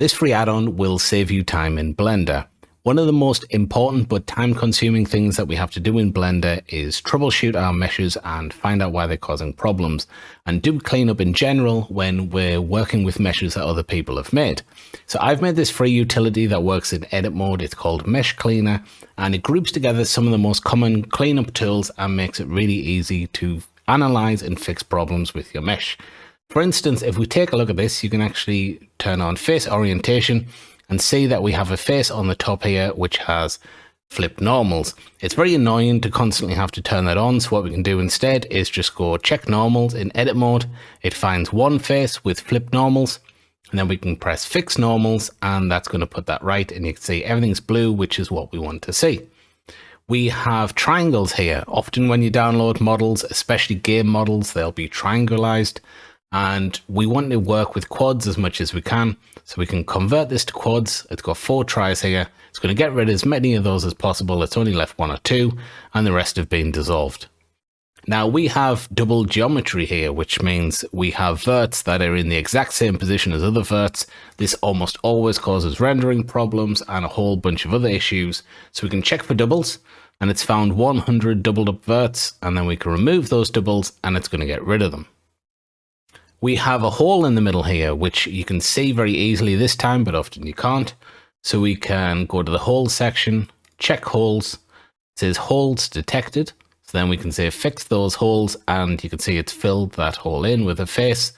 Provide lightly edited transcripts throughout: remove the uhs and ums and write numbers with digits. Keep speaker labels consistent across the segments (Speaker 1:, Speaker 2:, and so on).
Speaker 1: This free add-on will save you time in Blender. One of the most important but time-consuming things that we have to do in Blender is troubleshoot our meshes and find out why they're causing problems, and do cleanup in general when we're working with meshes that other people have made. So I've made this free utility that works in edit mode. It's called Mesh Cleaner, and it groups together some of the most common cleanup tools and makes it really easy to analyze and fix problems with your mesh. For instance, if we take a look at this, you can actually turn on face orientation and see that we have a face on the top here which has flipped normals. It's very annoying to constantly have to turn that on, so what we can do instead is just go check normals in edit mode. It finds one face with flipped normals, and then we can press fix normals, and that's going to put that right, and you can see everything's blue, which is what we want to see. We have triangles here. Often when you download models, especially game models, they'll be triangularized, and we want to work with quads as much as we can. So we can convert this to quads. It's got 4 tries here. It's going to get rid of as many of those as possible. It's only left 1 or 2, and the rest have been dissolved. Now we have double geometry here, which means we have verts that are in the exact same position as other verts. This almost always causes rendering problems and a whole bunch of other issues. So we can check for doubles, and it's found 100 doubled up verts, and then we can remove those doubles and it's going to get rid of them. We have a hole in the middle here, which you can see very easily this time, but often you can't. So we can go to the holes section, check holes. It says holes detected. So then we can say fix those holes, and you can see it's filled that hole in with a face.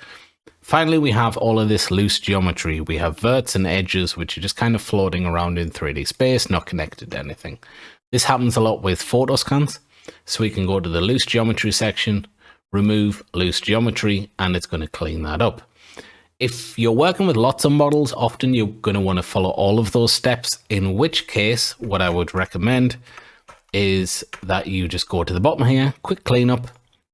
Speaker 1: Finally, we have all of this loose geometry. We have verts and edges, which are just kind of floating around in 3D space, not connected to anything. This happens a lot with photo scans. So we can go to the loose geometry section, remove loose geometry, and it's going to clean that up. If you're working with lots of models, often you're going to want to follow all of those steps, in which case what I would recommend is that you just go to the bottom here, quick cleanup,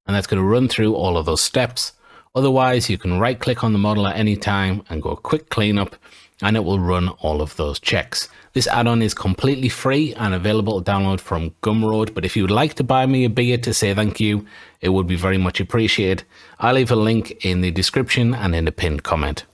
Speaker 1: and that's going to run through all of those steps. Otherwise, you can right click on the model at any time and go quick cleanup, and it will run all of those checks. This add-on is completely free and available to download from Gumroad, but if you would like to buy me a beer to say thank you, it would be very much appreciated. I'll leave a link in the description and in the pinned comment.